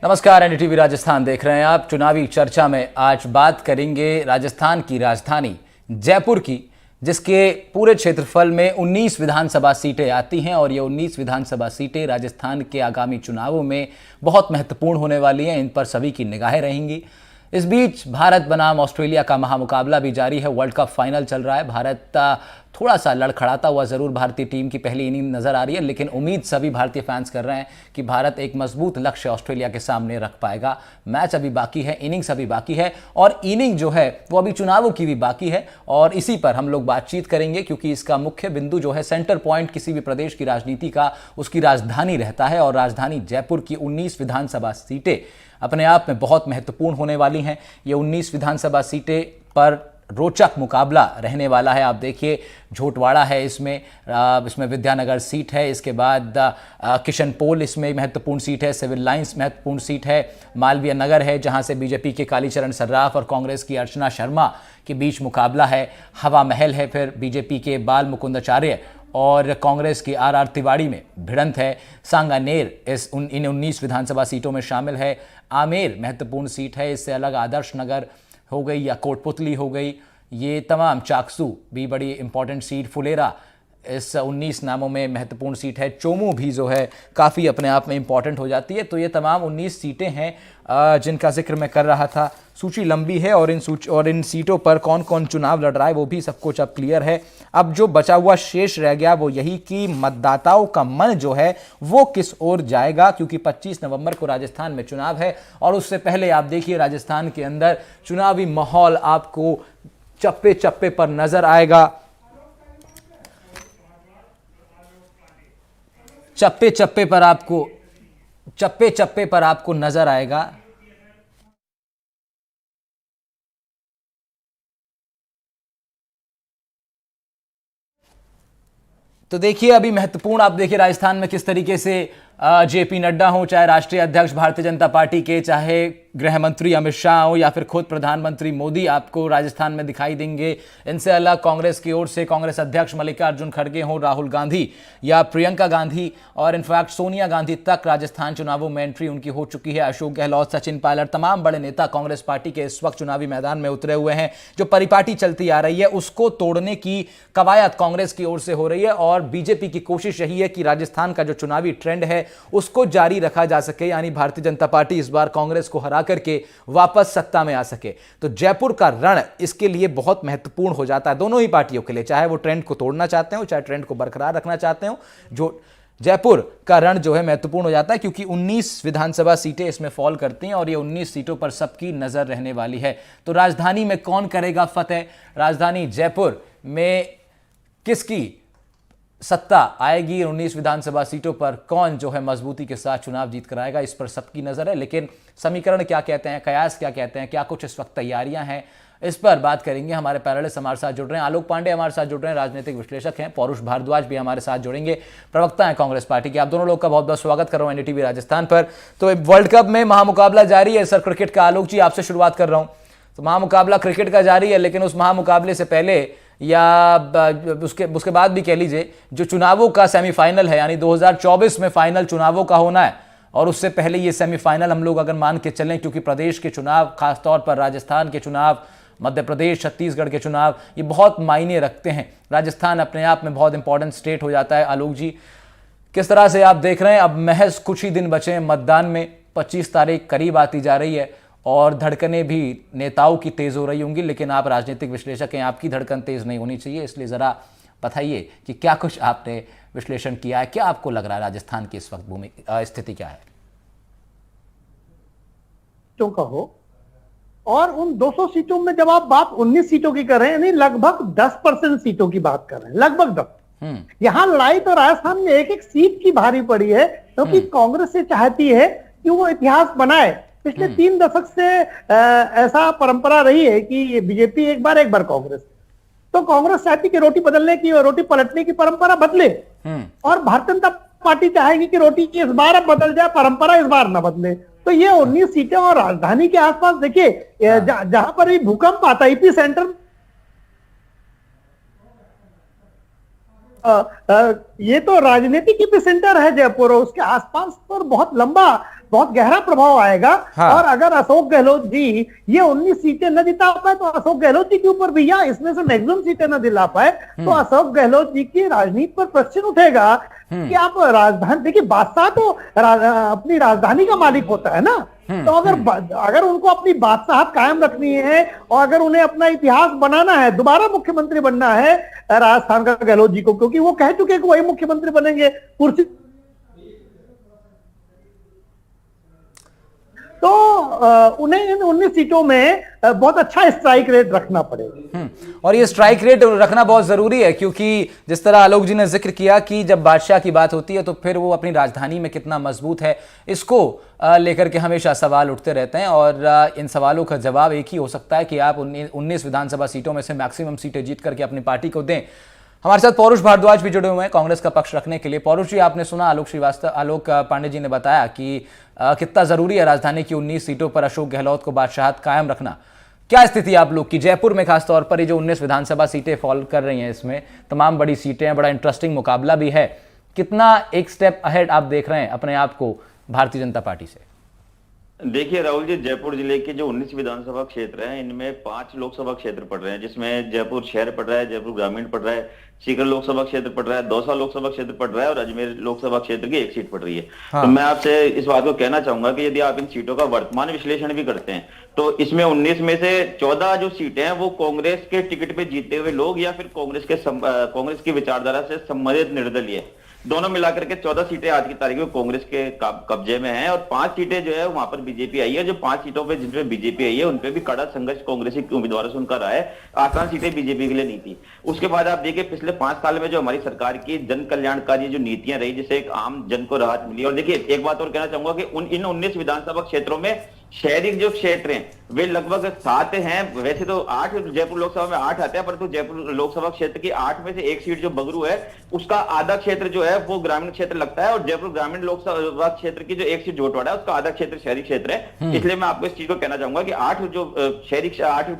नमस्कार, एनडीटीवी राजस्थान देख रहे हैं आप। चुनावी चर्चा में आज बात करेंगे राजस्थान की राजधानी जयपुर की, जिसके पूरे क्षेत्रफल में 19 विधानसभा सीटें आती हैं और ये 19 विधानसभा सीटें राजस्थान के आगामी चुनावों में बहुत महत्वपूर्ण होने वाली हैं। इन पर सभी की निगाहें रहेंगी। इस बीच भारत बनाम ऑस्ट्रेलिया का महामुकाबला भी जारी है। वर्ल्ड कप फाइनल चल रहा है। भारत थोड़ा सा लड़खड़ाता हुआ जरूर भारतीय टीम की पहली इनिंग नजर आ रही है, लेकिन उम्मीद सभी भारतीय फैंस कर रहे हैं कि भारत एक मजबूत लक्ष्य ऑस्ट्रेलिया के सामने रख पाएगा। मैच अभी बाकी है, इनिंग्स अभी बाकी है और इनिंग जो है वो अभी चुनावों की भी बाकी है और इसी पर हम लोग बातचीत करेंगे, क्योंकि इसका मुख्य बिंदु जो है, सेंटर पॉइंट किसी भी प्रदेश की राजनीति का उसकी राजधानी रहता है और राजधानी जयपुर की 19 विधानसभा सीटें अपने आप में बहुत महत्वपूर्ण होने वाली हैं। ये 19 विधानसभा सीटें पर रोचक मुकाबला रहने वाला है। आप देखिए, झोटवाड़ा है, इसमें विद्यानगर सीट है, इसके बाद किशनपोल इसमें महत्वपूर्ण सीट है, सिविल लाइंस महत्वपूर्ण सीट है, मालवीय नगर है जहां से बीजेपी के कालीचरण सर्राफ और कांग्रेस की अर्चना शर्मा के बीच मुकाबला है, हवा महल है, फिर बीजेपी के बाल मुकुंदाचार्य और कांग्रेस की आर तिवाड़ी में भिड़ंत है, सांगानेर इन 19 विधानसभा सीटों में शामिल है, आमेर महत्वपूर्ण सीट है, इससे अलग आदर्श नगर हो गई या कोटपुतली हो गई, ये तमाम, चाकसू भी बड़ी इंपॉर्टेंट सीट, फुलेरा इस 19 नामों में महत्वपूर्ण सीट है, चोमू भी जो है काफ़ी अपने आप में इंपॉर्टेंट हो जाती है। तो ये तमाम 19 सीटें हैं जिनका जिक्र मैं कर रहा था। सूची लंबी है और इन सीटों पर कौन कौन चुनाव लड़ रहा है वो भी सब कुछ अब क्लियर है। अब जो बचा हुआ शेष रह गया वो यही कि मतदाताओं का मन जो है वो किस ओर जाएगा, क्योंकि 25 नवंबर को राजस्थान में चुनाव है और उससे पहले आप देखिए राजस्थान के अंदर चुनावी माहौल आपको चप्पे चप्पे पर नजर आएगा। चप्पे चप्पे पर आपको नजर आएगा। तो देखिए, अभी महत्वपूर्ण आप देखिए राजस्थान में किस तरीके से जेपी नड्डा हो, चाहे राष्ट्रीय अध्यक्ष भारतीय जनता पार्टी के, चाहे गृह मंत्री अमित शाह हो या फिर खुद प्रधानमंत्री मोदी आपको राजस्थान में दिखाई देंगे। इनसे अलग कांग्रेस की ओर से कांग्रेस अध्यक्ष मल्लिकार्जुन खड़गे हो, राहुल गांधी या प्रियंका गांधी और इनफैक्ट सोनिया गांधी तक राजस्थान चुनावों में एंट्री उनकी हो चुकी है। अशोक गहलोत, सचिन पायलट, तमाम बड़े नेता कांग्रेस पार्टी के इस वक्त चुनावी मैदान में उतरे हुए हैं। जो परिपाटी चलती आ रही है उसको तोड़ने की कवायद कांग्रेस की ओर से हो रही है और बीजेपी की कोशिश यही है कि राजस्थान का जो चुनावी ट्रेंड है उसको जारी रखा जा सके, यानी भारतीय जनता पार्टी इस बार कांग्रेस को हरा करके वापस सत्ता में आ सके। तो जयपुर का रण इसके लिए बहुत महत्वपूर्ण हो जाता है दोनों ही पार्टियों के लिए, चाहे वो ट्रेंड को तोड़ना चाहते हो चाहे ट्रेंड को बरकरार रखना चाहते हो। जो जयपुर का रण जो है महत्वपूर्ण हो जाता है क्योंकि 19 विधानसभा सीटें इसमें फॉल करती हैं और ये 19 सीटों पर सबकी नजर रहने वाली है। तो राजधानी में कौन करेगा फतेह, राजधानी जयपुर में किसकी सत्ता आएगी, 19 विधानसभा सीटों पर कौन जो है मजबूती के साथ चुनाव जीत कर आएगा, इस पर सबकी नजर है। लेकिन समीकरण क्या कहते हैं, कयास क्या कहते हैं, क्या कुछ इस वक्त तैयारियां हैं, इस पर बात करेंगे। हमारे पैनलिस्ट हमारे साथ जुड़ रहे हैं, आलोक पांडे हमारे साथ जुड़ रहे हैं, राजनीतिक विश्लेषक हैं, पौरुष भारद्वाज भी हमारे साथ जुड़ेंगे, प्रवक्ता हैं कांग्रेस पार्टी के। आप दोनों लोग का बहुत बहुत स्वागत कर रहा हूं एनडीटीवी राजस्थान पर। तो वर्ल्ड कप में महामुकाबला जारी है सर, क्रिकेट का। आलोक जी, आपसे शुरुआत कर रहा हूं। तो महामुकाबला क्रिकेट का जारी है, लेकिन उस महामुकाबले से पहले या उसके बाद भी कह लीजिए, जो चुनावों का सेमीफाइनल है, यानी 2024 में फाइनल चुनावों का होना है और उससे पहले ये सेमीफाइनल हम लोग अगर मान के चलें, क्योंकि प्रदेश के चुनाव, खासतौर पर राजस्थान के चुनाव, मध्य प्रदेश, छत्तीसगढ़ के चुनाव, ये बहुत मायने रखते हैं। राजस्थान अपने आप में बहुत इंपॉर्टेंट स्टेट हो जाता है। आलोक जी, किस तरह से आप देख रहे हैं, अब महज कुछ ही दिन बचे हैं मतदान में, 25 तारीख करीब आती जा रही है और धड़कनें भी नेताओं की तेज हो रही होंगी, लेकिन आप राजनीतिक विश्लेषक हैं, आपकी धड़कन तेज नहीं होनी चाहिए, इसलिए जरा बताइए कि क्या कुछ आपने विश्लेषण किया है, क्या आपको लग रहा है राजस्थान की इस वक्त स्थिति क्या है? सीटों का हो और उन 200 सीटों में जब आप बात 19 सीटों की कर रहे हैं, नहीं लगभग 10% सीटों की बात कर रहे हैं, लगभग 10। यहां लाइट और राजस्थान में एक एक सीट की भारी पड़ी है, क्योंकि कांग्रेस से चाहती है कि वो इतिहास बनाए। पिछले 3 दशक से ऐसा परंपरा रही है कि बीजेपी एक बार कांग्रेस, तो कांग्रेस चाहती कि रोटी बदलने की और रोटी पलटने की परंपरा बदले और भारतीय जनता पार्टी चाहेगी कि रोटी इस बार अब बदल जाए, परंपरा इस बार न बदले। तो ये 19 सीटें और राजधानी के आसपास देखिए, जहां पर भी भूकंप आता है, एपी सेंटर ये तो राजनीतिक एपी सेंटर है जयपुर, और उसके आसपास पर बहुत लंबा बहुत गहरा प्रभाव आएगा। हाँ। और अगर अशोक गहलोत जी ये 19 सीटें न जिता पाए तो अशोक गहलोत जी के ऊपर भी, या इसमें से मैक्सिमम सीटें न दिला पाए तो अशोक गहलोत जी की राजनीति पर प्रश्न उठेगा कि आप राजधानी, देखिए बादशाह तो अपनी राजधानी का मालिक होता है ना, तो अगर उनको अपनी बादशाहत कायम रखनी है और अगर उन्हें अपना इतिहास बनाना है, दोबारा मुख्यमंत्री बनना है राजस्थान का गहलोत जी को, क्योंकि वो कह चुके कि वही मुख्यमंत्री बनेंगे कुर्सी, तो उन्हें इन 19 सीटों में बहुत अच्छा स्ट्राइक रेट रखना पड़ेगा। और ये स्ट्राइक रेट रखना बहुत जरूरी है, क्योंकि जिस तरह आलोक जी ने जिक्र किया कि जब बादशाह की बात होती है तो फिर वो अपनी राजधानी में कितना मजबूत है, इसको लेकर के हमेशा सवाल उठते रहते हैं। और इन सवालों का जवाब एक ही हो सकता है कि आप 19 विधानसभा सीटों में से मैक्सिमम सीटें जीत करके अपनी पार्टी को दें। हमारे साथ पौरुष भारद्वाज भी जुड़े हुए हैं कांग्रेस का पक्ष रखने के लिए। पौरुष जी, आपने सुना आलोक पांडे जी ने बताया कि कितना जरूरी है राजधानी की 19 सीटों पर अशोक गहलोत को बादशाहत कायम रखना। क्या स्थिति आप लोग की जयपुर में, खासतौर पर ये जो 19 विधानसभा सीटें फॉल कर रही हैं, इसमें तमाम बड़ी सीटें हैं, बड़ा इंटरेस्टिंग मुकाबला भी है, कितना एक स्टेप अहेड आप देख रहे हैं अपने आप को भारतीय जनता पार्टी से? देखिए राहुल जी, जयपुर जिले के जो 19 विधानसभा क्षेत्र हैं, इनमें 5 लोकसभा क्षेत्र पड़ रहे हैं, जिसमें जयपुर शहर पड़ रहा है, जयपुर ग्रामीण पड़ रहा है, सीकर लोकसभा क्षेत्र पड़ रहा है, दौसा लोकसभा क्षेत्र पड़ रहा है और अजमेर लोकसभा क्षेत्र की 1 सीट पड़ रही है। हाँ। तो मैं आपसे इस बात को कहना चाहूंगा कि यदि आप इन सीटों का वर्तमान विश्लेषण भी करते हैं तो इसमें 19 में से 14 जो सीटें हैं वो कांग्रेस के टिकट पे जीते हुए लोग या फिर कांग्रेस की विचारधारा से संबंधित निर्दलीय, दोनों मिलाकर के 14 सीटें आज की तारीख में कांग्रेस के कब्जे में हैं और 5 सीटें जो है वहां पर बीजेपी आई है। जो 5 सीटों पे जिनपे बीजेपी आई है उनपे भी कड़ा संघर्ष कांग्रेसी उम्मीदवारों से उनका रहा है, आसान सीटें बीजेपी के लिए नहीं थी। उसके बाद आप देखिए पिछले 5 साल में जो हमारी सरकार की जन कल्याणकारी जो नीतियां रही, जिससे एक आम जन को राहत मिली। और देखिए एक बात और कहना चाहूंगा कि इन 19 विधानसभा क्षेत्रों में शहरी जो क्षेत्र हैं वे लगभग 7 हैं। वैसे तो 8 जयपुर लोकसभा में 8 आते हैं, परंतु जयपुर लोकसभा क्षेत्र की 8 में से 1 सीट जो बगरू है उसका आधा क्षेत्र जो है वो ग्रामीण क्षेत्र लगता है और जयपुर ग्रामीण लोकसभा क्षेत्र की जो 1 सीट जोटवाड़ा है उसका आधा क्षेत्र शहरी क्षेत्र है। इसलिए मैं आपको इस चीज को कहना चाहूंगा कि 8 जो शहरी 8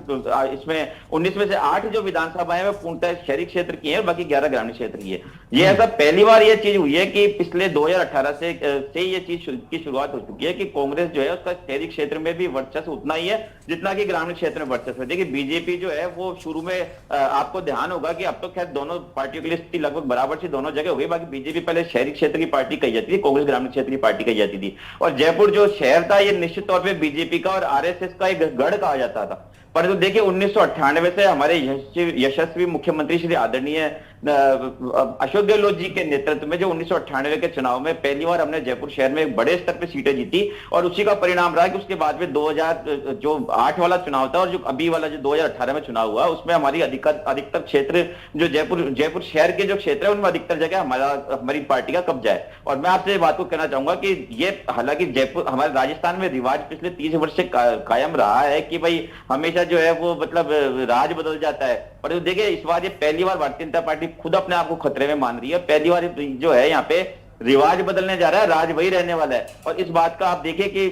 इसमें 19 में से 8 जो विधानसभाएं वो पूर्णतः शहरी क्षेत्र की है और बाकी 11 ग्रामीण क्षेत्र की है। ये ऐसा पहली बार ये चीज हुई है कि पिछले 2018 से ये चीज की शुरुआत हो चुकी है कि कांग्रेस जो है उसका शहरी क्षेत्र में भी वर्चस्व उतना ही है जितना कि ग्रामीण क्षेत्र में वर्चस्व है। देखिए बीजेपी जो है वो शुरू में आपको ध्यान होगा कि अब तो खैर दोनों पार्टियों की स्थिति लगभग बराबर सी दोनों जगह हो गई। बाकी बीजेपी पहले शहरी क्षेत्र की पार्टी कही जाती थी, कांग्रेस ग्रामीण क्षेत्र की पार्टी कही जाती थी और जयपुर जो शहर था ये निश्चित तौर पर बीजेपी का और आरएसएस का एक गढ़ कहा जाता था। परंतु देखिए 1998 से हमारे यशस्वी मुख्यमंत्री श्री आदरणीय अशोक गहलोत जी के नेतृत्व में जो 1998 के चुनाव में पहली बार हमने जयपुर शहर में बड़े स्तर पे सीटें जीती और उसी का परिणाम रहा कि उसके बाद में 2008 वाला चुनाव था और जो अभी वाला जो 2018 में चुनाव हुआ उसमें हमारी अधिकतर क्षेत्र जो जयपुर शहर के जो क्षेत्र है उनमें अधिकतर जगह हमारी पार्टी का कब्जा है। और मैं आपसे ये बात को कहना चाहूंगा कि ये हालांकि जयपुर हमारे राजस्थान में रिवाज पिछले 30 वर्ष से कायम रहा है कि भाई हमेशा जो है वो मतलब राज बदल जाता है, पर देखिए इस बार ये पहली बार भारतीय जनता पार्टी खुद अपने आप को खतरे में मान रही है। पहली बार जो है यहाँ पे रिवाज बदलने जा रहा है, राज वही रहने वाला है। और इस बात का आप देखिए कि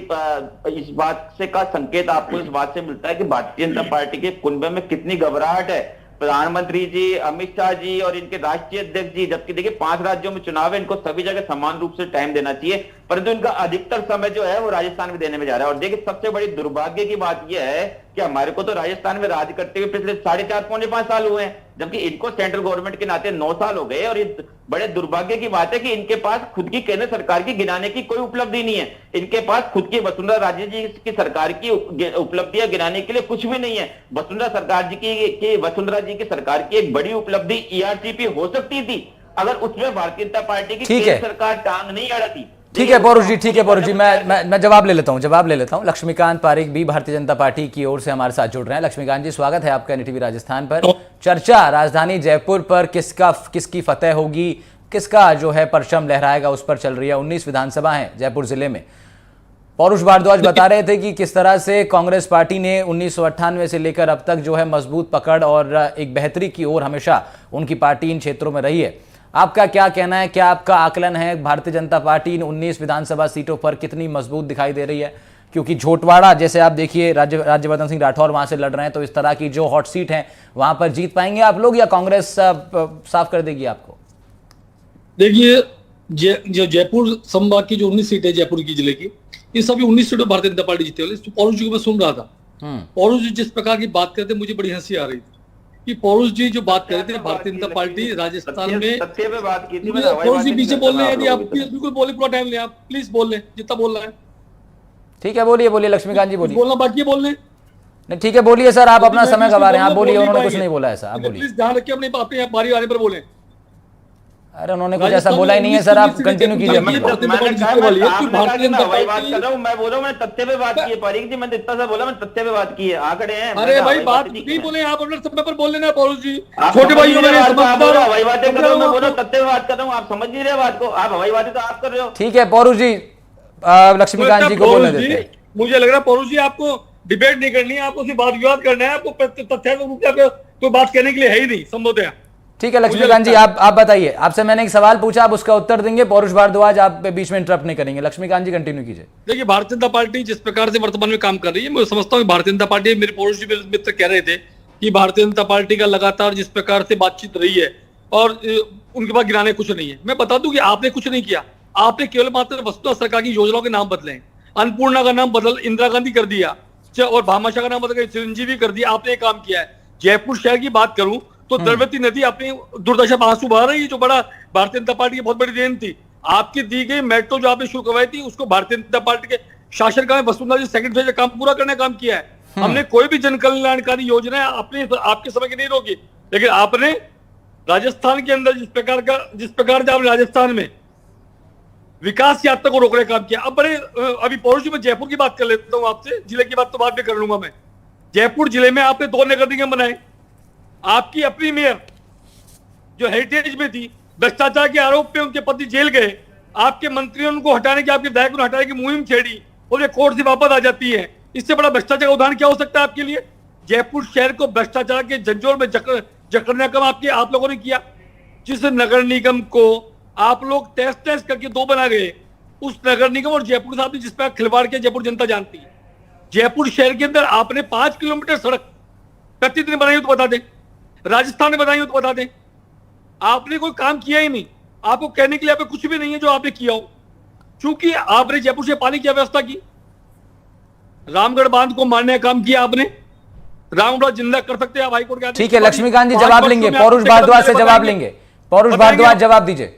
इस बात से का संकेत आपको इस बात से मिलता है कि भारतीय जनता पार्टी के कुनबे में कितनी घबराहट है। प्रधानमंत्री जी, अमित शाह जी और इनके राष्ट्रीय अध्यक्ष जी, जबकि देखिए 5 राज्यों में चुनाव है, इनको सभी जगह समान रूप से टाइम देना चाहिए, परंतु इनका अधिकतर समय जो है वो राजस्थान में देने में जा रहा है। और देखिए सबसे बड़ी दुर्भाग्य की बात यह है कि हमारे को तो राजस्थान में राज करते हुए पिछले 4.5 पौने 5 साल हुए हैं, जबकि इनको सेंट्रल गवर्नमेंट के नाते 9 साल हो गए। और ये बड़े दुर्भाग्य की बात है कि इनके पास खुद की केंद्र सरकार की गिनाने की कोई उपलब्धि नहीं है। इनके पास खुद की वसुंधरा राजे जी की सरकार की उपलब्धियां गिनाने के लिए कुछ भी नहीं है। वसुंधरा सरकार जी की वसुंधरा जी की सरकार की एक बड़ी उपलब्धि ईआरसीपी हो सकती थी अगर उसमें भारतीय जनता पार्टी की केंद्र सरकार टांग नहीं अड़ाती। ठीक है पौरुष जी, ठीक है पौरुष जी, मैं जवाब ले लेता हूं। लक्ष्मीकांत पारीक भी भारतीय जनता पार्टी की ओर से हमारे साथ जुड़ रहे हैं। लक्ष्मीकांत जी, स्वागत है आपका एनटीवी राजस्थान पर। चर्चा राजधानी जयपुर पर किसकी फतेह होगी, किसका जो है परचम लहराएगा उस पर चल रही है। 19 विधानसभा है जयपुर जिले में। पौरुष भारद्वाज बता रहे थे कि किस तरह से कांग्रेस पार्टी ने 1998 से लेकर अब तक जो है मजबूत पकड़ और एक बेहतरी की ओर हमेशा उनकी पार्टी इन क्षेत्रों में रही है। आपका क्या कहना है, क्या आपका आकलन है, भारतीय जनता पार्टी इन 19 विधानसभा सीटों पर कितनी मजबूत दिखाई दे रही है? क्योंकि झोटवाड़ा जैसे आप देखिए राज्यवर्धन सिंह राठौर वहां से लड़ रहे हैं, तो इस तरह की जो हॉट सीट है वहां पर जीत पाएंगे आप लोग या कांग्रेस साफ कर देगी आपको? देखिए जो जयपुर संभाग की जो 19 सीटें जयपुर की जिले की, ये सभी 19 सीटों भारतीय जनता पार्टी जीते वाले। पौरुष जी को मैं सुन रहा था, पौरुष जी जिस प्रकार की बात करते मुझे बड़ी हंसी आ रही थी कि पौरुष जी जो बात कर रहे थे भारतीय जनता पार्टी राजस्थान में, सत्य पे बात की थी। पौरुष जी पीछे बोल रहे हैं, यदि आप बिल्कुल बोले, पूरा टाइम लें, आप प्लीज बोल लें जितना बोल रहा है। ठीक है, बोलिए बोलिए लक्ष्मीकांत जी, बोलिए। बोलना बाकी है, बोल लें। नहीं ठीक है, बोलिए सर, आप अपना समय गवा रहे हैं, आप बोलिए, उन्होंने कुछ नहीं बोला ऐसा, आप बोलिए। प्लीज ध्यान रखिए अपने बारी आने पर बोलें। अरे उन्होंने कुछ ऐसा बोला ही नहीं है सर, आप कंटिन्यू कीजिए। मैं बोल रहा हूँ, मैंने तथ्य पे बात की है पारीक जी, मैंने इतना सा बोला, मैंने तथ्य पे बात की है, आंकड़े हैं। अरे भाई बात नहीं बोले आप, अपने समय पर बोल लेना पौरुष जी। छोटे भाई हवाई बातें कर रहे हो, मैं बोल रहा हूँ तथ्य पे बात कर रहा हूँ, आप समझ नहीं रहे बात को, आप हवाई बातें तो आप कर रहे हो। ठीक है पौरुष जी, लक्ष्मीकांत जी को बोलने देते हैं। मुझे लग रहा है पौरुष जी आपको डिबेट नहीं करनी है, आपको सिर्फ वाद विवाद करना है, आपको तथ्य कोई बात कहने के लिए है ही नहीं संभवतः। ठीक है लक्ष्मीकांत जी, आप बताइए, आपसे मैंने एक सवाल पूछा, आप उसका उत्तर देंगे। पौरुष भारद्वाज आप बीच में इंटरप्ट नहीं करेंगे। लक्ष्मीकांत जी कंटिन्यू कीजिए। देखिए, भारतीय जनता पार्टी जिस प्रकार से वर्तमान में काम कर रही है, मैं समझता हूँ भारतीय जनता पार्टी, मेरे पौरुष जी मेरे मित्र कह रहे थे कि भारतीय जनता पार्टी का लगातार जिस प्रकार से बातचीत रही है और उनके पास गिराने कुछ नहीं है। मैं बता दूं कि आपने कुछ नहीं किया, आपने केवल मात्र वस्तुतः सरकार की योजनाओं के नाम बदले। अन्नपूर्णा का नाम बदल इंदिरा गांधी कर दिया और भामाशाह का नाम बदल चिरंजीवी कर दिया, आपने एक काम किया है। जयपुर शहर की बात करूं तो द्रवती नदी अपनी दुर्दशा में आंसू बहा रही है, जो बड़ा भारतीय जनता पार्टी की बहुत बड़ी देन थी। आपकी दी गई मेट्रो जो आपने शुरू करवाई थी, उसको भारतीय जनता पार्टी के शासनकाल में वसुंधरा जी सेकंड फेज का काम पूरा करने का काम किया है। हमने कोई भी जन कल्याणकारी योजना अपने आपके समय की नहीं रोकी, लेकिन आपने राजस्थान के अंदर जिस प्रकार से आपने राजस्थान में विकास यात्रा को रोकने का काम किया। अब अभी पौरुष जी मैं जयपुर की बात कर लेता हूं आपसे, जिले की बात तो बाद में कर लूंगा मैं। जयपुर जिले में आपने 2 नगर निगम बनाए। आपकी अपनी मेयर जो हेरिटेज में थी, भ्रष्टाचार के आरोप पे उनके पति जेल गए, आपके मंत्रियों उनको हटाने की, आपके विधायकों को हटाने की मुहिम छेड़ी और ये कोर्ट से वापस आ जाती है। इससे बड़ा भ्रष्टाचार का उदाहरण क्या हो सकता है आपके लिए? जयपुर शहर को भ्रष्टाचार के झंझोर में जकड़ने का काम आप लोगों ने किया। जिस नगर निगम को आप लोग टेस्ट करके 2 बना गए, उस नगर निगम और जयपुर साहब ने जिस पर खिलवाड़ किया जयपुर जनता जानती है। जयपुर शहर के अंदर आपने 5 किलोमीटर सड़क प्रतिदिन बनाई हो तो बता दें, राजस्थान में बनाई हो तो बता दें। आपने कोई काम किया ही नहीं, आपको कहने के लिए कुछ भी नहीं है जो आपने किया हो। चूंकि आपने जयपुर से पानी की व्यवस्था की, रामगढ़ बांध को मारने का काम किया आपने, रामगढ़ जिंदा कर सकते हैं आप हाईकोर्ट के। ठीक है लक्ष्मीकांत जी जवाब लेंगे, पौरुष भारद्वाज से जवाब लेंगे। पौरुष भारद्वाज जवाब दीजिए।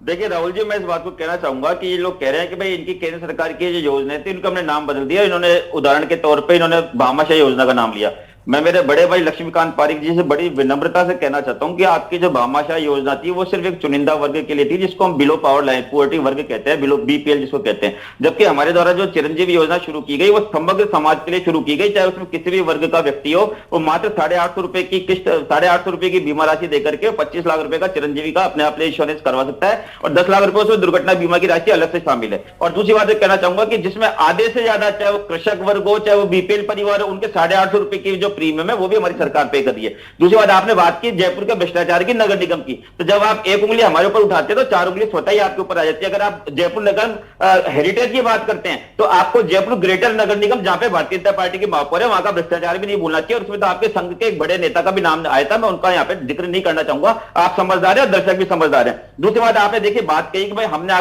देखिए राहुल जी, मैं इस बात को कहना चाहूंगा कि ये लोग कह रहे हैं कि भाई इनकी केंद्र सरकार की जो योजना थी उनका हमने नाम बदल दिया। इन्होंने उदाहरण के तौर पे इन्होंने भामाशाह योजना का नाम लिया। मैं मेरे बड़े भाई लक्ष्मीकांत पारीक जी से बड़ी विनम्रता से कहना चाहता हूं कि आपकी जो भामाशाह योजना थी वो सिर्फ एक चुनिंदा वर्ग के लिए थी, जिसको हम बिलो पावर लाइन पुअर्टी वर्ग कहते हैं, बिलो बीपीएल जिसको कहते हैं। जबकि हमारे द्वारा जो चिरंजीवी योजना शुरू की गई वो समग्र समाज के लिए शुरू की गई, चाहे उसमें किसी भी वर्ग का व्यक्ति हो। वो मात्र 850 रुपए की किस्त, 850 रुपए की बीमा राशि देकर के 25 लाख रुपए का चिरंजीवी का अपने आप इंश्योरेंस करवा सकता है और 10 लाख रुपए उसमें दुर्घटना बीमा की राशि अलग से शामिल है। और दूसरी बात कहना चाहूंगा कि जिसमें आधे से ज्यादा, चाहे वो कृषक वर्ग हो चाहे वो बीपीएल परिवार हो, उनके 850 रुपए की जो प्रीमियम है वो भी सरकार पे कर रही है। दूसरी बात आपने बात की जयपुर के भ्रष्टाचार की, नगर निगम की, तो जब आप एक उंगली हमारे ऊपर उठाते हैं तो 4 उंगली स्वतः ही आपके ऊपर आ जाती है। अगर आप जयपुर नगर हेरिटेज की बात करते हैं तो आपको जयपुर ग्रेटर नगर निगम, जहां पे भारतीय जनता पार्टी की महापौर है, वहां का भ्रष्टाचार भी नहीं भूलना चाहिए। और उसमें तो आपके संघ के एक बड़े नेता का भी नाम आया था, मैं उनका यहाँ पे जिक्र नहीं करना चाहूंगा। आप समझदार है और दर्शक भी समझदार है। दूसरी बात आपने देखिए बात कही कि भाई हमने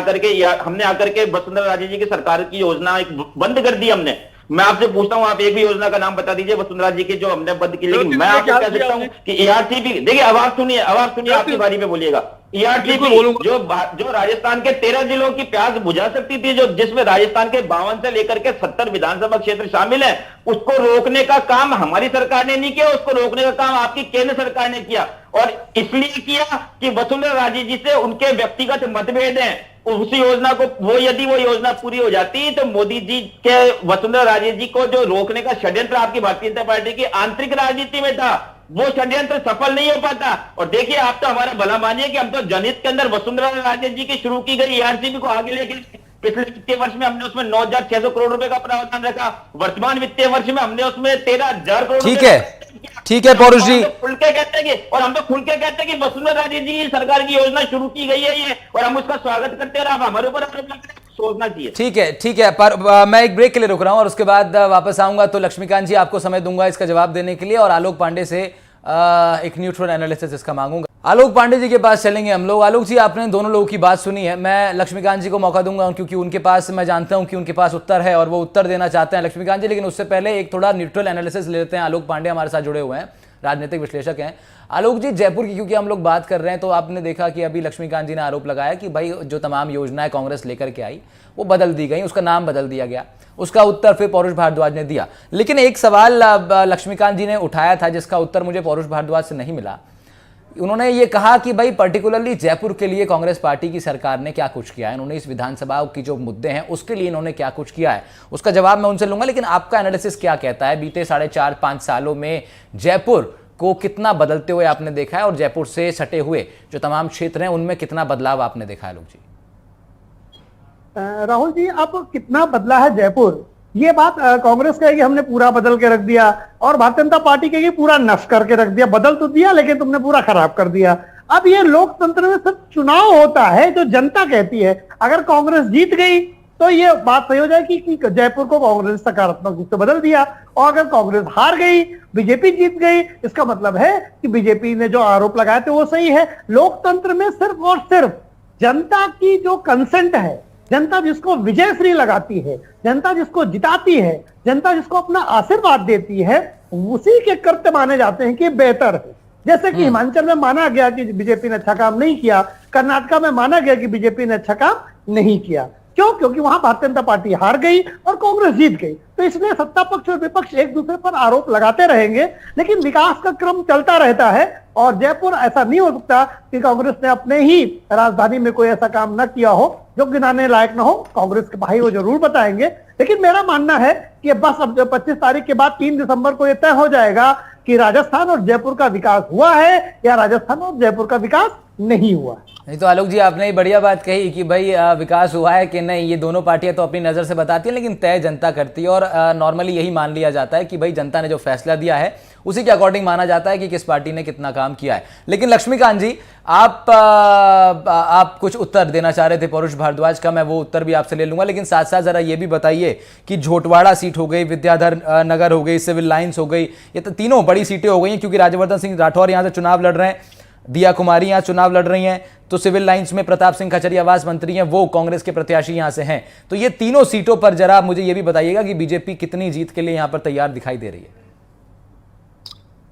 आकर के वसुंधरा राजे जी की सरकार की योजना बंद कर दी हमने। मैं आपसे पूछता हूं, आप एक भी योजना का नाम बता दीजिए वसुंधरा जी की जो हमने बंद की। लेकिन मैं आपको कह सकता हूं कि ईआरसीपी, देखिए आवाज सुनिए, आपकी बारी पे बोलिएगा। ईआरसीपी जो राजस्थान के 13 जिलों की प्यास बुझा सकती थी, जो जिसमें राजस्थान के 52 से लेकर के 70 विधानसभा क्षेत्र शामिल है, उसको रोकने का काम हमारी सरकार ने नहीं किया, उसको रोकने का काम आपकी केंद्र सरकार ने किया। और इसलिए किया कि वसुंधरा राजे जी से उनके व्यक्तिगत मतभेद हैं। उस योजना को यदि वो योजना पूरी हो जाती तो मोदी जी के वसुंधरा राजे जी को जो रोकने का षड्यंत्र आपकी भारतीय जनता पार्टी की आंतरिक राजनीति में था, वो षड्यंत्र सफल नहीं हो पाता। और देखिए आप तो हमारा भला मानिए कि हम तो जनहित के अंदर वसुंधरा राजे जी की शुरू की गई ईआरसीपी को आगे लेके पिछले वित्तीय वर्ष में हमने उसमें 9,600 करोड़ रुपए का प्रावधान रखा। वर्तमान वित्तीय वर्ष में हमने उसमें 13,000 करोड़। ठीक है पौरुष जी, खुल के कहते हैं और हम तो खुल के कहते हैं कि वसुंधरा राजे जी की सरकार की योजना शुरू की गई है ये, और हम उसका स्वागत करते हैं। आप हमारे ऊपर सोचना चाहिए। ठीक है पर मैं एक ब्रेक के लिए रुक रहा हूं और उसके बाद वापस आऊंगा। तो लक्ष्मीकांत जी आपको समय दूंगा इसका जवाब देने के लिए, और आलोक पांडे से एक न्यूट्रल एनालिसिस इसका मांगूंगा। आलोक पांडे जी के पास चलेंगे हम लोग। आलोक जी, आपने दोनों लोगों की बात सुनी है, मैं लक्ष्मीकांत जी को मौका दूंगा क्योंकि उनके पास, मैं जानता हूं कि उनके पास उत्तर है और वो उत्तर देना चाहते हैं लक्ष्मीकांत जी, लेकिन उससे पहले एक थोड़ा न्यूट्रल एनालिसिस ले लेते हैं। आलोक पांडे हमारे साथ जुड़े हुए हैं, राजनीतिक विश्लेषक हैं। आलोक जी, जयपुर की क्योंकि हम लोग बात कर रहे हैं, तो आपने देखा कि अभी लक्ष्मीकांत जी ने आरोप लगाया कि भाई जो तमाम योजनाएं कांग्रेस लेकर के आई वो बदल दी गई, उसका नाम बदल दिया गया। उसका उत्तर फिर पौरुष भारद्वाज ने दिया, लेकिन एक सवाल लक्ष्मीकांत जी ने उठाया था जिसका उत्तर मुझे पौरुष भारद्वाज से नहीं मिला। उन्होंने ये कहा कि भाई पर्टिकुलरली जयपुर के लिए कांग्रेस पार्टी की सरकार ने क्या कुछ किया है, इन्होंने इस विधानसभा की जो मुद्दे हैं उसके लिए इन्होंने क्या कुछ किया है, उसका जवाब मैं उनसे लूंगा। लेकिन आपका एनालिसिस क्या कहता है, बीते 4.5-5 सालों में जयपुर को कितना बदलते हुए आपने देखा है और जयपुर से सटे हुए जो तमाम क्षेत्र हैं उनमें कितना बदलाव आपने देखा है? लोग जी, राहुल जी, अब कितना बदला है जयपुर, ये बात कांग्रेस कहेगी हमने पूरा बदल के रख दिया और भारतीय जनता पार्टी कहेगी पूरा नष्ट करके रख दिया। बदल तो दिया लेकिन तुमने पूरा खराब कर दिया। अब ये लोकतंत्र में सिर्फ चुनाव होता है, जो जनता कहती है। अगर कांग्रेस जीत गई तो ये बात सही हो जाएगी कि जयपुर को कांग्रेस सकारात्मक रूप से बदल दिया, और अगर कांग्रेस हार गई, बीजेपी जीत गई, इसका मतलब है कि बीजेपी ने जो आरोप लगाए थे वो सही है। लोकतंत्र में सिर्फ और सिर्फ जनता की जो कंसेंट है, जनता जिसको विजयश्री लगाती है, जनता जिसको जिताती है, जनता जिसको अपना आशीर्वाद देती है, उसी के कृत्य माने जाते हैं कि बेहतर है। जैसे कि हिमाचल में माना गया कि बीजेपी ने अच्छा काम नहीं किया, कर्नाटक में माना गया कि बीजेपी ने अच्छा काम नहीं किया। क्यों? क्योंकि वहां भारतीय जनता पार्टी हार गई और कांग्रेस जीत गई। तो इसलिए सत्ता पक्ष और विपक्ष एक दूसरे पर आरोप लगाते रहेंगे, लेकिन विकास का क्रम चलता रहता है। और जयपुर ऐसा नहीं हो सकता कि कांग्रेस ने अपने ही राजधानी में कोई ऐसा काम न किया हो जो गिनाने लायक न हो। कांग्रेस के भाई वो जरूर बताएंगे, लेकिन मेरा मानना है कि बस अब 25 तारीख के बाद 3 दिसंबर को यह तय हो जाएगा कि राजस्थान और जयपुर का विकास हुआ है या राजस्थान और जयपुर का विकास नहीं हुआ। नहीं तो आलोक जी, आपने बढ़िया बात कही कि भाई विकास हुआ है कि नहीं, ये दोनों पार्टियां तो अपनी नज़र से बताती हैं, लेकिन तय जनता करती है। और नॉर्मली यही मान लिया जाता है कि भाई जनता ने जो फैसला दिया है उसी के अकॉर्डिंग माना जाता है कि किस पार्टी ने कितना काम किया है। लेकिन लक्ष्मीकांत जी, आप कुछ उत्तर देना चाह रहे थे पौरुष भारद्वाज का, मैं वो उत्तर भी आपसे ले लूंगा, लेकिन साथ साथ जरा ये भी बताइए कि झोटवाड़ा सीट हो गई, विद्याधर नगर हो गई, सिविल लाइन्स हो गई, ये तो तीनों बड़ी सीटें हो गई हैं क्योंकि राज्यवर्धन सिंह राठौर यहाँ से चुनाव लड़ रहे हैं, दिया कुमारी यहाँ चुनाव लड़ रही हैं, तो सिविल लाइंस में प्रताप सिंह खचरियावास मंत्री हैं, वो कांग्रेस के प्रत्याशी यहां से हैं। तो ये तीनों सीटों पर जरा मुझे ये भी बताइएगा कि बीजेपी कितनी जीत के लिए यहां पर तैयार दिखाई दे रही है।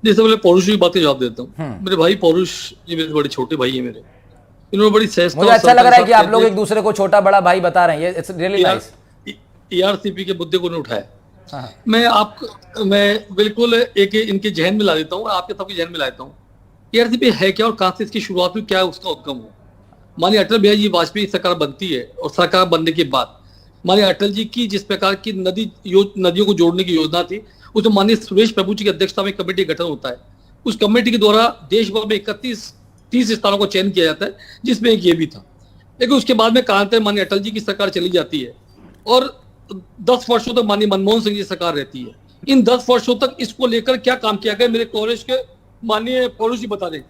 जैसे पहले पौरुष की बात का जवाब देता हूँ। मेरे भाई पौरुष जी मेरे बड़े छोटे भाई है मेरे, इन्होंने बड़ी सहजता, मुझे अच्छा लग रहा है कि आप लोग एक दूसरे को छोटा बड़ा भाई बता रहे हैं, इट्स रियली नाइस। ईआरसीपी के मुद्दे को नहीं उठाया। मैं बिल्कुल एक इनके जहन में ला देता हूँ, आपके सबके जहन में ला देता हूँ। ईआरसीपी है क्या और कहां से इसकी शुरुआत हुई, क्या उसका उद्गम हुआ। माननीय अटल बिहारी जी वाजपेयी सरकार बनती है और सरकार बनने के बाद माननीय अटल जी की जिस प्रकार की नदियों को जोड़ने की योजना थी, उसमें माननीय सुरेश प्रभु जी की अध्यक्षता में कमेटी गठन होता है। उस कमेटी के द्वारा देश भर में 31-30 स्थानों को चयन किया जाता है, जिसमें एक ये भी था। लेकिन उसके बाद में कालांतर माननीय अटल जी की सरकार चली जाती है और 10 वर्षों तक माननीय मनमोहन सिंह जी सरकार रहती है। इन 10 वर्षों तक इसको लेकर क्या काम किया गया, मेरे कांग्रेस के माननीय पौरुष जी बता दें।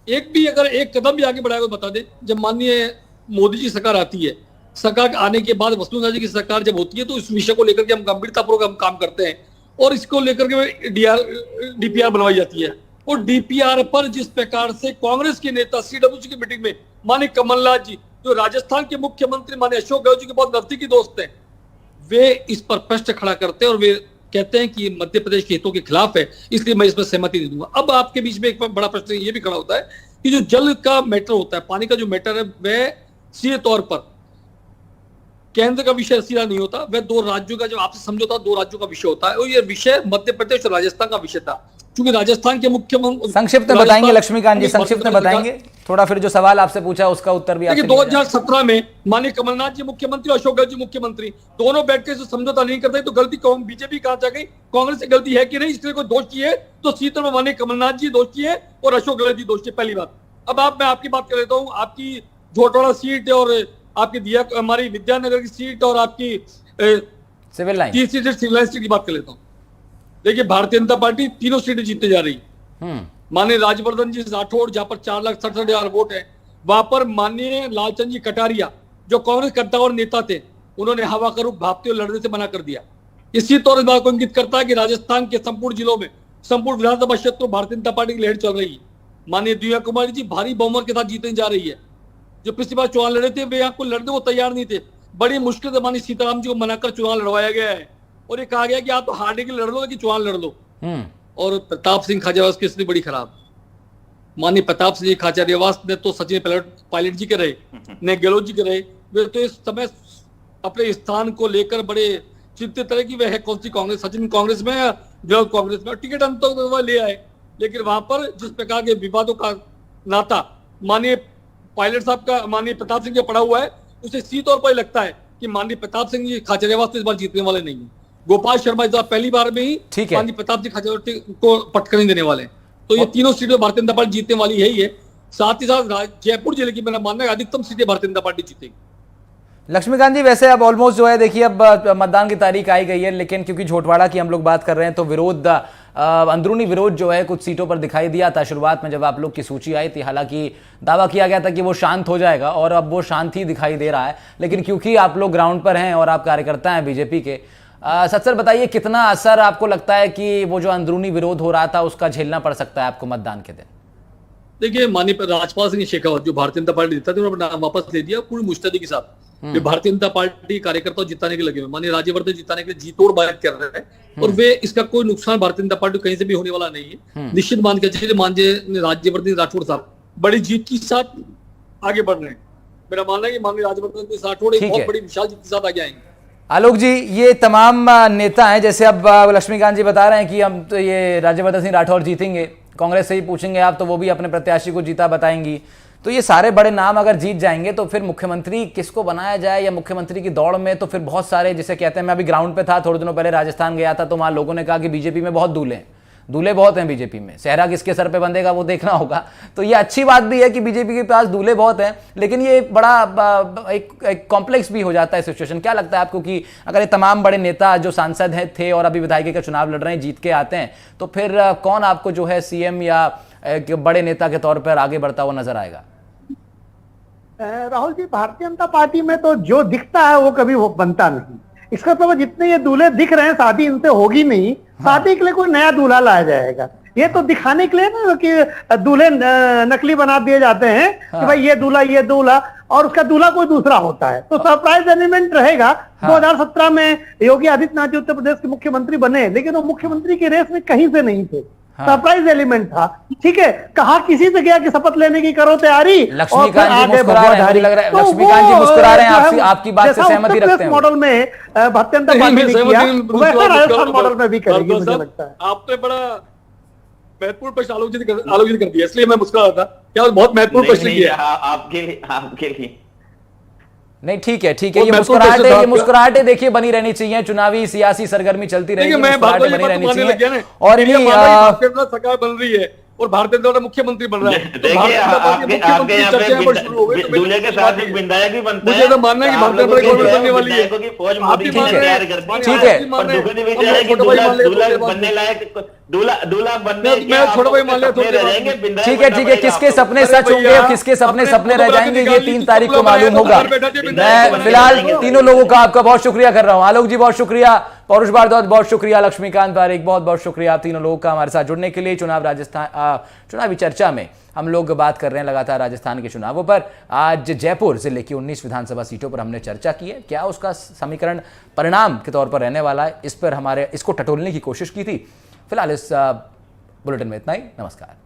एक भी अगर एक कदम भी आगे बढ़ाया बता दें। जब माननीय मोदी जी सरकार आती है, सरकार आने के बाद वसुंधरा जी की सरकार जब होती है, तो इस विषय को लेकर के हम गंभीरतापूर्वक हम काम करते हैं और इसको लेकर के डीपीआर बनवाई जाती है। और डीपीआर पर जिस प्रकार से कांग्रेस के नेता सीडब्ल्यूसी की मीटिंग में माननीय कमलनाथ जी, जो राजस्थान के मुख्यमंत्री माननीय अशोक गहलोत जी के बहुत नजदीकी दोस्त हैं, वे इस पर प्रश्न खड़ा करते हैं और वे कहते हैं कि ये मध्य प्रदेश के हितों के खिलाफ है, इसलिए मैं इसमें सहमति नहीं दूंगा। अब आपके बीच में एक बड़ा प्रश्न ये भी खड़ा होता है कि जो जल का मैटर होता है, पानी का जो मैटर है, वह सीधे तौर पर केंद्र का विषय सीधा नहीं होता, वह 2 राज्यों का, जो आपसे समझौता 2 राज्यों का विषय होता है। और ये विषय मध्य प्रदेश और राजस्थान का विषय था, क्योंकि राजस्थान के मुख्यमंत्री संक्षिप्त में बताएंगे लक्ष्मीकांत जी, संक्षिप्त में बताएंगे थोड़ा, फिर जो सवाल आपसे पूछा उसका उत्तर भी आपसे। 2017 में माननीय कमलनाथ जी मुख्यमंत्री, अशोक गहलोत जी मुख्यमंत्री, दोनों बैठकर से समझौता नहीं करते, तो गलती बीजेपी कहां जा गई, कांग्रेस की गलती है कि नहीं, इसलिए कोई दोषी है तो सीधे में माननीय कमलनाथ जी दोषी है और अशोक गहलोत जी दोषी है, पहली बात। अब मैं आपकी बात कर लेता हूँ, आपकी झोटवाड़ा सीट और आपकी दिया हमारी विद्यानगर की सीट और आपकी सिविल लाइन सीट की बात कर लेता हूँ। देखिए, भारतीय जनता पार्टी तीनों सीटें जीतने जा रही है। माननीय राज्यवर्धन जी राठौड़, जहां पर 4,67,000 वोट है, वहां पर माननीय लालचंद जी कटारिया, जो कांग्रेस कट्टा और नेता थे, उन्होंने हवा का रुख भापते हुए लड़ने से मना कर दिया। इसी तौर पर बात को इंगित करता है कि राजस्थान के संपूर्ण जिलों में संपूर्ण विधानसभा क्षेत्र में भारतीय जनता पार्टी की लहर चल रही है। माननीय दिव्या कुमारी जी भारी बहुमत के साथ जीतने जा रही है। जो पिछली बार चुनाव लड़े थे वे यहाँ को लड़ने को तैयार नहीं थे, बड़ी मुश्किल से माननीय सीताराम जी को मनाकर चुनाव लड़वाया गया है और ये कहा गया कि आप तो हारने के लिए लड़ लो लेकिन चुनाव लड़ लो। और प्रताप सिंह खाचरियावास की स्थिति बड़ी खराब। माननीय प्रताप सिंह खाचरियावास ने तो सचिन पायलट जी के रहे, ने गहलोत जी के रहे, वे तो इस समय अपने स्थान को लेकर बड़े चिंतित रहे कि वह है कौन सी कांग्रेस, सचिन कांग्रेस में या गहलोत कांग्रेस में। टिकट अंत तो वह ले आए, लेकिन वहां पर जिस प्रकार के विवादों का नाता माननीय पायलट साहब का माननीय प्रताप सिंह का पड़ा हुआ है, उसे सीधे तौर पर लगता है कि माननीय प्रताप सिंह जी खाचरियावास तो इस बार जीतने वाले नहीं है। गोपाल शर्मा इस बार पहली बार में ही माननीय प्रताप सिंह खाचरियावास को पटकनी देने वाले हैं। तो ये तीनों सीटें भारतीय जनता पार्टी जीतने वाली है ही है। साथ ही साथ जयपुर जिले की मेरा मानना है अधिकतम सीटें भारतीय जनता पार्टी जीतेगी। लक्ष्मीकांत जी, वैसे अब ऑलमोस्ट जो है देखिए अब मतदान की तारीख आई गई है, लेकिन क्योंकि झोटवाड़ा की हम लोग बात कर रहे हैं तो विरोध, अंदरूनी विरोध जो है कुछ सीटों पर दिखाई दिया था शुरुआत में जब आप लोग की सूची आई थी। हालांकि दावा किया गया था कि वो शांत हो जाएगा और अब वो शांत ही दिखाई दे रहा है, लेकिन क्योंकि आप लोग ग्राउंड पर हैं और आप कार्यकर्ता हैं बीजेपी के, सच बताइए कितना असर आपको लगता है कि वो जो अंदरूनी विरोध हो रहा था उसका झेलना पड़ सकता है आपको मतदान के दिन? देखिए, माननीय राजपाल सिंह शेखावत जो भारतीय जनता पार्टी देता था उन्होंने नाम वापस ले दिया पूरी मुस्तैदी के साथ। वे भारतीय जनता पार्टी कार्यकर्ताओं जिताने के लगे हुए, माननीय राज्यवर्धन जिताने के लिए जी तोड़ बात कर रहे हैं और वे इसका कोई नुकसान भारतीय जनता पार्टी कहीं से भी होने वाला नहीं है। निश्चित मान के चलिए माननीय राज्यवर्धन राठौड़ साहब बड़ी जीत के साथ आगे बढ़ रहे हैं। मेरा मानना है कि माननीय राज्यवर्धन राठौड़ एक बहुत बड़ी विशाल जीत के साथ आगे आएंगे। आलोक जी, ये तमाम नेता हैं, जैसे अब लक्ष्मीकांत जी बता रहे हैं कि हम तो ये राज्यवर्धन सिंह राठौर जीतेंगे, कांग्रेस से ही पूछेंगे आप तो वो भी अपने प्रत्याशी को जीता बताएंगी, तो ये सारे बड़े नाम अगर जीत जाएंगे तो फिर मुख्यमंत्री किसको बनाया जाए, या मुख्यमंत्री की दौड़ में तो फिर बहुत सारे, जिसे कहते हैं, मैं अभी ग्राउंड पे था थोड़े दिनों पहले राजस्थान गया था तो वहां लोगों ने कहा कि बीजेपी में बहुत दूल्हे बहुत हैं बीजेपी में, सेहरा किसके सर पे बंधेगा वो देखना होगा। तो ये अच्छी बात भी है कि बीजेपी के पास दूल्हे बहुत हैं, लेकिन ये बड़ा एक कॉम्प्लेक्स भी हो जाता है सिचुएशन। क्या लगता है आपको कि अगर ये तमाम बड़े नेता जो सांसद हैं थे और अभी विधायिका का चुनाव लड़ रहे हैं जीत के आते हैं तो फिर कौन आपको जो है सीएम या बड़े नेता के तौर पर आगे बढ़ता हुआ नजर आएगा? राहुल जी, भारतीय जनता पार्टी में तो जो दिखता है वो कभी वो बनता नहीं। इसका तो जितने ये दूल्हे दिख रहे हैं शादी इनसे होगी नहीं, शादी के लिए कोई नया दूल्हा लाया जाएगा। ये तो दिखाने के लिए ना कि दूल्हे नकली बना दिए जाते हैं कि भाई ये दूल्हा और उसका दूल्हा कोई दूसरा होता है, तो सरप्राइज एलिमेंट रहेगा। 2017 में योगी आदित्यनाथ उत्तर प्रदेश के मुख्यमंत्री बने, लेकिन वो मुख्यमंत्री की रेस में कहीं से नहीं थे, सरप्राइज एलिमेंट था। ठीक है, कहा किसी से गया कि शपथ लेने की करो तैयारी, लक्ष्मीकांत जी मुस्कुरा रहे हैं, लग रहा है लक्ष्मीकांत जी मुस्कुरा रहे हैं, आपकी बात से सहमति रखते हैं। मॉडल में भारतीय जनता पार्टी ने किया, वैसा राजस्थान मॉडल में भी करेगी मुझे लगता है। आपने बड़ा महत्वपूर्ण प्रश्न आलोचित कर दिया, इसलिए मैं मुस्कुरा रहा था। क्या बहुत महत्वपूर्ण प्रश्न किया आपके लिए नहीं, ठीक है, ये मुस्कुराहटें देखिए बनी रहनी चाहिए, चुनावी सियासी सरगर्मी चलती रहेगी, मुस्कुराहटें बनी रहनी चाहिए। और सरकार बन रही है और भारतीय जनता मुख्यमंत्री बन रहा है, देखिए आपके यहाँ पे दूल्हे के साथ एक विधायक भी बनता है। मुझे तो मानना है कि भारतीय जनता गवर्नमेंट बनने वाली है, फौज मोदी की तैयार करती है। ठीक है, और दुखद विषय है कि दूल्हा बनने लायक दूल्हा बनने मैं छोटा भाई मान लिया, ठीक है, किसके सपने सच होंगे और किसके सपने रह जाएंगे ये 3 तारीख को मालूम होगा। मैं फिलहाल तीनों लोगों का आपका बहुत शुक्रिया कर रहा हूं। आलोक जी बहुत शुक्रिया, पौरुष भारद्वाज बहुत शुक्रिया, लक्ष्मीकांत पारेख बहुत शुक्रिया आप तीनों लोगों का हमारे साथ जुड़ने के लिए। चुनावी चर्चा में हम लोग बात कर रहे हैं लगातार राजस्थान के चुनावों पर। आज जयपुर जिले की 19 विधानसभा सीटों पर हमने चर्चा की है, क्या उसका समीकरण परिणाम के तौर पर रहने वाला है, इस पर इसको टटोलने की कोशिश की थी। फिलहाल इस बुलेटिन में इतना ही। नमस्कार।